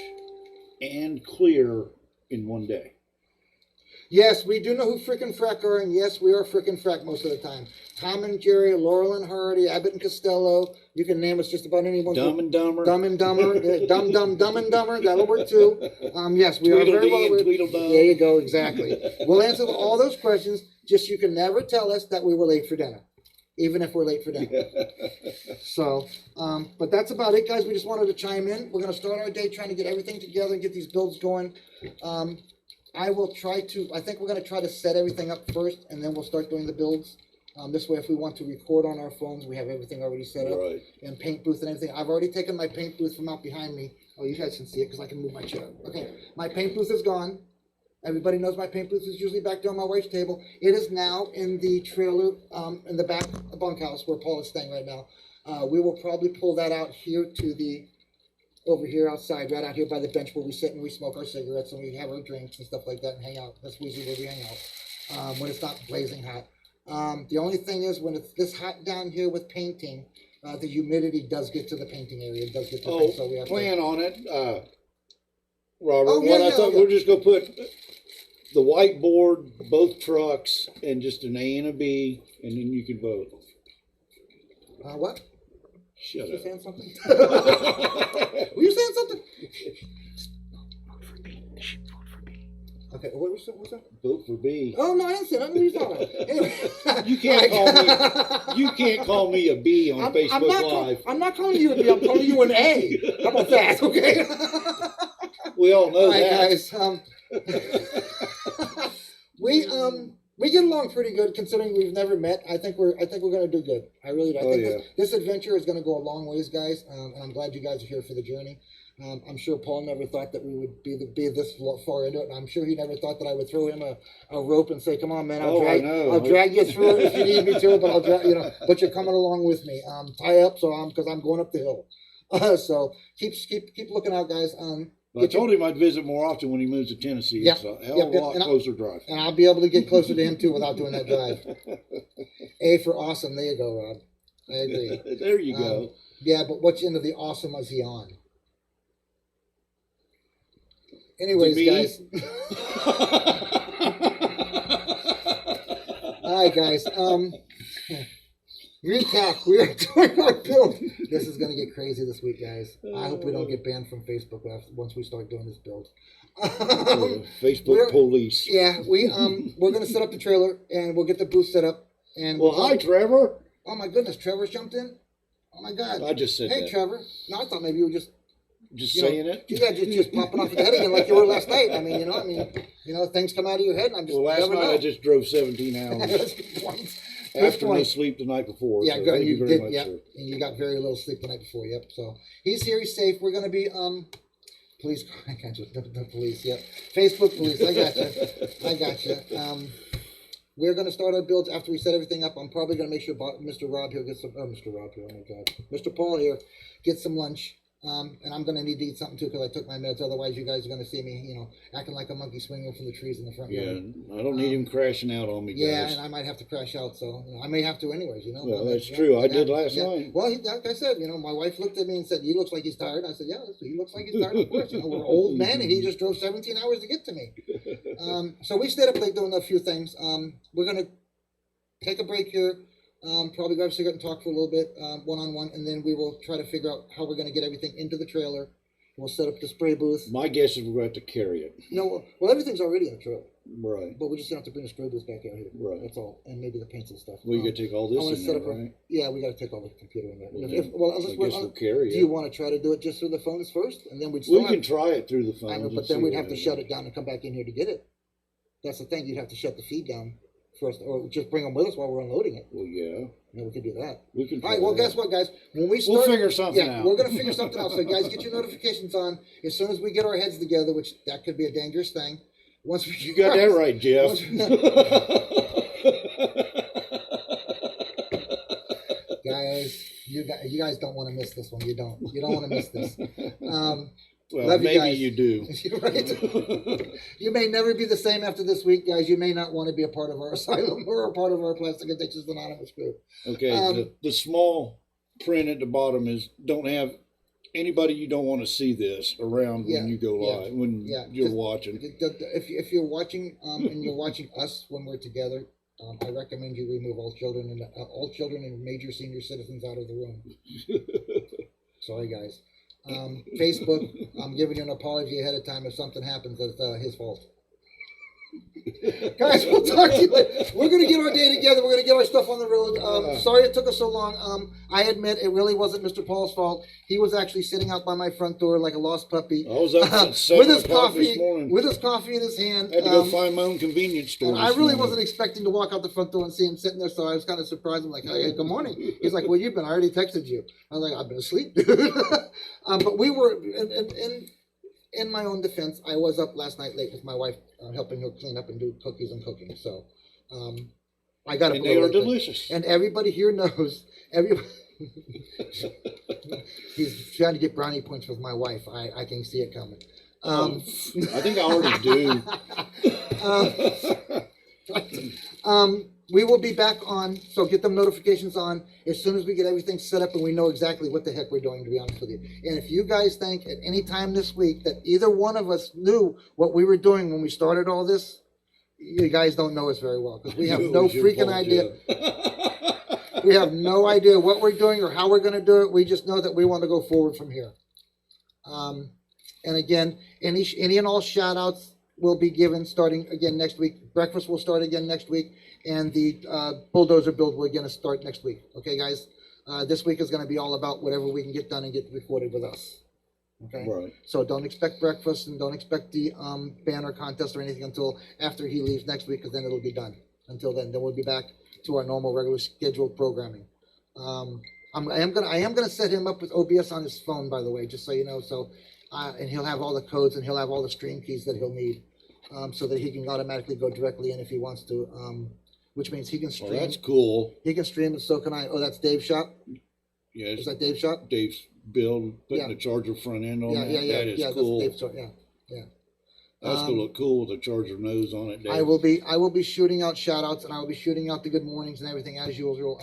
and clear in 1 day. Yes, we do know who Frickin' Frack are, and yes, we are Frickin' Frack most of the time. Tom and Jerry, Laurel and Hardy, Abbott and Costello. You can name us just about anyone. Dumb and Dumber. Dumb and Dumber. Dumb and Dumber. That'll work too. Yes, we are very well aware. There you go, exactly. We'll answer all those questions. Just you can never tell us that we were late for dinner, even if we're late for dinner. So, but that's about it, guys. We just wanted to chime in. We're going to start our day trying to get everything together and get these builds going. I think we're going to try to set everything up first, and then we'll start doing the builds. This way, if we want to record on our phones, we have everything already set up. Right. And paint booth and everything. I've already taken my paint booth from out behind me. Oh, you guys can see it because I can move my chair. Okay, my paint booth is gone. Everybody knows my paint booth is usually back there on my wife's table. It is now in the trailer, in the back bunkhouse where Paul is staying right now. We will probably pull that out here to over here outside, right out here by the bench where we sit and we smoke our cigarettes and we have our drinks and stuff like that and hang out. That's usually where we hang out when it's not blazing hot. The only thing is when it's this hot down here with painting, the humidity does get to the painting area. It does get to the paint, so we have plan on it, Robert. I thought we're just going to put the whiteboard, both trucks, and just an A and a B, and then you can vote. What? Shut Were you up. saying something? Were you saying something? Vote for B. Vote for B. Okay, what was that? Vote for B. Oh no, I didn't say that. What are you talking about? Anyway. You can't call me a B on Facebook Live. I'm not calling you a B. I'm calling you an A. How about that? Okay. We all know that. Guys. We get along pretty good considering we've never met. I think we're gonna do good. I really do. I think this adventure is gonna go a long ways, guys. And I'm glad you guys are here for the journey. I'm sure Paul never thought that we would be this far into it, and I'm sure he never thought that I would throw him a rope and say, "Come on, man, I'll drag you through it if you need me to, but I'll drag, but you're coming along with me. Tie up, because I'm going up the hill. So keep looking out, guys. I told him I'd visit more often when he moves to Tennessee. Yep. It's a hell of a lot closer drive. And I'll be able to get closer to him too without doing that drive. A for awesome. There you go, Rob. I agree. There you go. Yeah, but which end of the awesome was he on? Anyways, guys. right, guys. Recap. We are doing our build. This is gonna get crazy this week, guys. I hope we don't get banned from Facebook once we start doing this build. Facebook police. Yeah, we're gonna set up the trailer and we'll get the booth set up. And Well, hi, Trevor. oh my goodness, Trevor's jumped in. Oh my God. I just said Hey, that. Trevor. No, I thought maybe you were just Saying it. Yeah, just popping off the head again like you were last night. I mean, things come out of your head, and I'm just. Well, last never night know. I just drove 17 hours That's a good point. after no sleep the night before. Yeah, so good. thank you very did, much, yeah, sir. and you got very little sleep the night before. Yep. So he's here. He's safe. We're gonna be police. I got you. The police. Yep. Facebook police. I got you. I got you. We're gonna start our builds after we set everything up. I'm probably gonna make sure Mr. Rob here gets some. Oh, Mr. Rob here. Oh my God. Mr. Paul here gets some lunch. And I'm gonna need to eat something too because I took my meds. Otherwise, you guys are gonna see me, acting like a monkey swinging from the trees in the front Yeah, yard. I don't need him crashing out on me, Yeah, guys. and I might have to crash out. So I may have to anyways. Well, that's Yeah, true. I yeah, did last yeah. night. Well, like I said, my wife looked at me and said, "He looks like he's tired." I said, "Yeah, he looks like he's tired." Of course, we're old men, and he just drove 17 hours to get to me. So we stayed up late doing a few things. We're gonna take a break here. Probably grab a cigarette and talk for a little bit, one-on-one, and then we will try to figure out how we're going to get everything into the trailer. We'll set up the spray booth. My guess is we're going to have to carry it. Well, everything's already in the trailer, Right. but we're just going to have to bring the spray booth back out here. Right. That's all, and maybe the paints and stuff. Well, you got to take all I this wanna in set there, up right? Yeah, we got to take all the computer in there. Well, I guess we'll carry do it. you want to try to do it just through the phones first, and then we'd We can try it through the phone. I know, but then we'd have to shut it down and come back in here to get it. That's the thing. You'd have to shut the feed down first, or just bring them with us while we're unloading it. Well, yeah. Yeah, we could do that. We can. All right. Well, guess what, guys? When we start, We'll figure something out. We're gonna figure something out. So, guys, get your notifications on as soon as we get our heads together, which that could be a dangerous thing. Once we, You got that right, Jeff. Guys, you guys don't want to miss this one. You don't want to miss this. Well, maybe you do. Right? You may never be the same after this week, guys. You may not want to be a part of our asylum or a part of our Plastic Addictions Anonymous group. Okay, the small print at the bottom is don't have anybody you don't want to see this around when you go live, when you're watching. If you're watching and you're watching us when we're together, I recommend you remove all children and major senior citizens out of the room. Sorry, guys. Facebook, I'm giving you an apology ahead of time if something happens. That's his fault. Guys, we'll talk to you later. We're going to get our day together. We're going to get our stuff on the road. Sorry it took us so long. I admit it really wasn't Mr. Paul's fault. He was actually sitting out by my front door like a lost puppy. I was up at with 7 his o'clock coffee, this morning. with his coffee in his hand. I had to go find my own convenience store. And I this really morning. wasn't expecting to walk out the front door and see him sitting there, so I was kind of surprised. I'm like, "Hey, good morning." He's like, "Where you been? I already texted you." I was like, "I've been asleep, dude." But we were, in my own defense, I was up last night late with my wife, helping her clean up and do cookies and cooking. So I got up. And they were delicious. And everybody here knows. He's trying to get brownie points with my wife. I can see it coming. I think I already do. We will be back on, so get them notifications on as soon as we get everything set up and we know exactly what the heck we're doing, to be honest with you. And if you guys think at any time this week that either one of us knew what we were doing when we started all this, you guys don't know us very well, because we have no freaking idea. We have no idea what we're doing or how we're going to do it. We just know that we want to go forward from here. And again, any and all shout outs will be given starting again next week. Breakfast will start again next week. And the bulldozer build will again start next week. Okay, guys? This week is going to be all about whatever we can get done and get recorded with us. Okay? Right. So don't expect breakfast and don't expect the banner contest or anything until after he leaves next week, because then it'll be done. Until then we'll be back to our normal, regular scheduled programming. I am gonna set him up with OBS on his phone, by the way, just so you know. So, and he'll have all the codes and he'll have all the stream keys that he'll need, so that he can automatically go directly in if he wants to. Which means he can stream. Well, that's cool. He can stream, and so can I. Oh, that's Dave's shop? Yes. Is that Dave's shop? Dave's build, putting the charger front end on that. That is cool. That's Dave's shop, yeah. That's gonna look cool with the charger nose on it, Dave. I will be shooting out shout outs, and I will be shooting out the good mornings and everything as usual.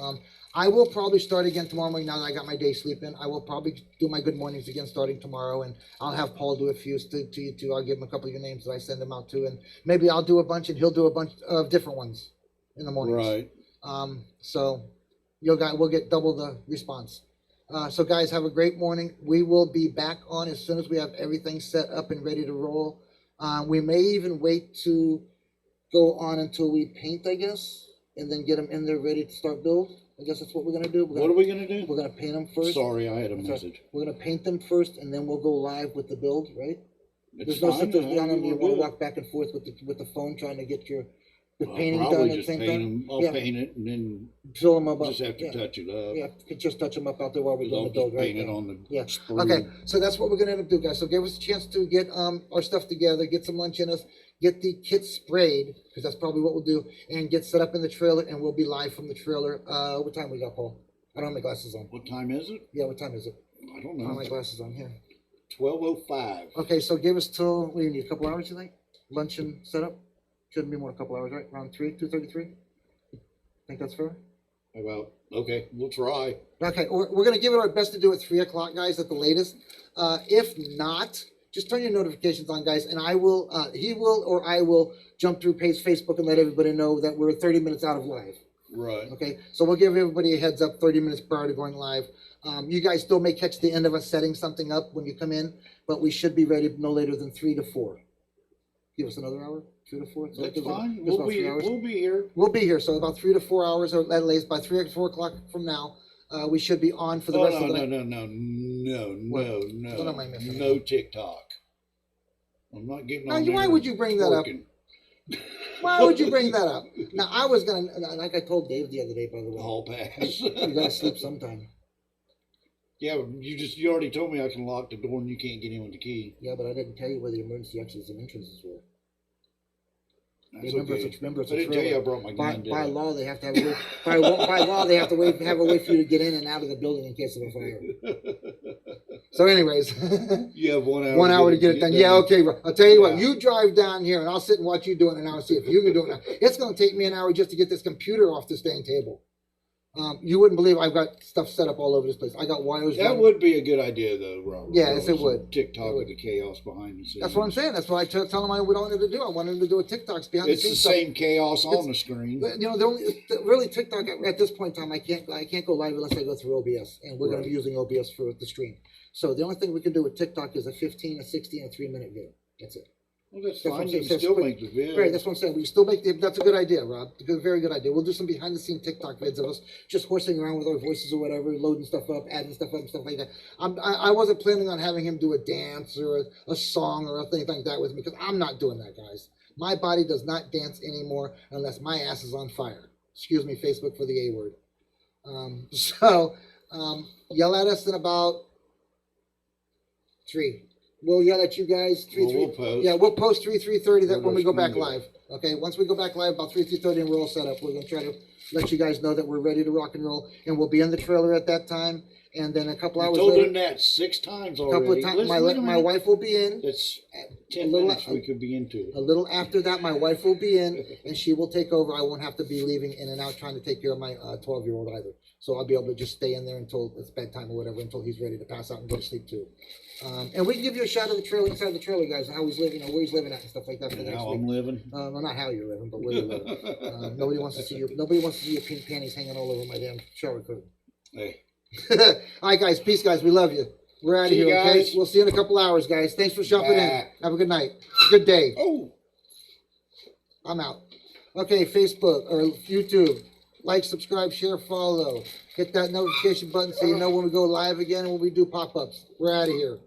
I will probably start again tomorrow morning now that I got my day sleep in. I will probably do my good mornings again starting tomorrow, and I'll have Paul do a few to you too. I'll give him a couple of your names that I send him out to, and maybe I'll do a bunch and he'll do a bunch of different ones. in the mornings. Right. So we'll get double the response. So guys, have a great morning. We will be back on as soon as we have everything set up and ready to roll. We may even wait to go on until we paint, I guess, and then get them in there ready to start build. I guess that's what we're gonna do. What are we gonna do? We're gonna paint them first. Sorry, I had a message. We're gonna paint them first, and then we'll go live with the build, right? It's There's no fine. sense of, however you you want wanna to do it. walk back and forth with the phone trying to get your I'll painting probably done at the just same paint time. 'em. I'll Yeah. paint it and then Fill them up. just have to touch it up. Yeah, just touch them up out there while we're 'Cause doing I'll the build, just right? paint it on the Yeah. sprue. Okay, so that's what we're gonna end up doing, guys. So give us a chance to get our stuff together, get some lunch in us, get the kit sprayed, because that's probably what we'll do, and get set up in the trailer, and we'll be live from the trailer. What time we got, Paul? I don't have my glasses on. What time is it? Yeah, what time is it? I don't I don't have my know. glasses on here. 12:05. Okay, so give us till, what do you need, a couple hours, you think? Lunch and setup? Shouldn't be more than a couple hours, right? Around 2:33? Think that's fair? Okay, we'll try. Okay, we're gonna give it our best to do it 3 o'clock, guys, at the latest. If not, just turn your notifications on, guys, and I will, he will, or I will jump through Facebook and let everybody know that we're 30 minutes out of live. Right. Okay, so we'll give everybody a heads up 30 minutes prior to going live. You guys still may catch the end of us setting something up when you come in, but we should be ready no later than 3 to 4. Give us another hour, 2 to 4. So that That's gives us- fine. gives about 3 hours. We'll be here. We'll be here, so about 3 to 4 hours, or at least by 3 or 4 o'clock from now, we should be on for the rest of the night. No. What am I missing? No TikTok. I'm not getting Now, on there. why would you bring that up? twerking. Why would you bring that up? Now, I was gonna, like I told Dave the other day, by the way, Hall pass. you gotta sleep sometime. Yeah, you already told me I can lock the door and you can't get in with the key. Yeah, but I didn't tell you where the emergency exits and entrances were. That's Remember, okay. it's I a didn't tell you I trailer. brought my gun. By law, they have to have a way, by law, they have to have a way for you to get in and out of the building in case of a fire. So anyways, You have 1 hour. 1 hour to get it done. Yeah, okay, bro. I'll tell you what, Yeah. you drive down here and I'll sit and watch you do it in an hour and see if you can do it now. It's gonna take me an hour just to get this computer off this dang table. You wouldn't believe I've got stuff set up all over this place. I got wires. That running. would be a good idea, though, Robert. Yeah, yes, it would. TikTok It would. with the chaos behind the scenes. That's what I'm saying. That's what I tell them I wanted to do. I wanted to do a TikToks behind It's the the scenes stuff. same chaos It's- on the screen. But, you know, really TikTok at this point in time, I can't go live unless I go through OBS, and we're going to be Right. using OBS for the stream. So the only thing we can do with TikTok is a 15, a 60, and a 3-minute video. That's it. Well, that's That's fine. what You I'm can saying. still So make the video. Right, that's what I'm saying. We still that's a good idea, Rob. Very good idea. We'll do some behind the scene TikTok vids of us just horsing around with our voices or whatever, loading stuff up, adding stuff up, and stuff like that. I wasn't planning on having him do a dance or a song or a thing like that with me, because I'm not doing that, guys. My body does not dance anymore unless my ass is on fire. Excuse me, Facebook, for the A word. Yell at us in about 3. We'll yell at you guys. 3. We'll post. Yeah, we'll post 3:30 that We'll when we go back do it. live. Okay, once we go back live about 3:30 and we're all set up, we're gonna try to let you guys know that we're ready to rock and roll, and we'll be in the trailer at that time. And then a couple I hours told later, him that 6 times a already. couple of times, Listen, wait a my minute. wife will be in. That's A 10 little- minutes we could be into. A little after that, my wife will be in, and she will take over. I won't have to be leaving in and out trying to take care of my 12-year-old either. So I'll be able to just stay in there until it's bedtime or whatever, until he's ready to pass out and go to sleep too. And we can give you a shot of the trailer, inside the trailer, guys, and how he's living, and where he's living at, and stuff like that for the And next how week. I'm living. Well, not how you're living, but where you're living. Nobody wants to see your pink panties hanging all over my damn shower curtain. Hey. All right, guys. Peace, guys. We love you. We're out of See you here, okay? guys. We'll see you in a couple hours, guys. Thanks for shopping in. Bye. Have a good night. Good day. Oh. I'm out. Okay, Facebook or YouTube. Like, subscribe, share, follow. Hit that notification button so you know when we go live again and when we do pop-ups. We're out of here.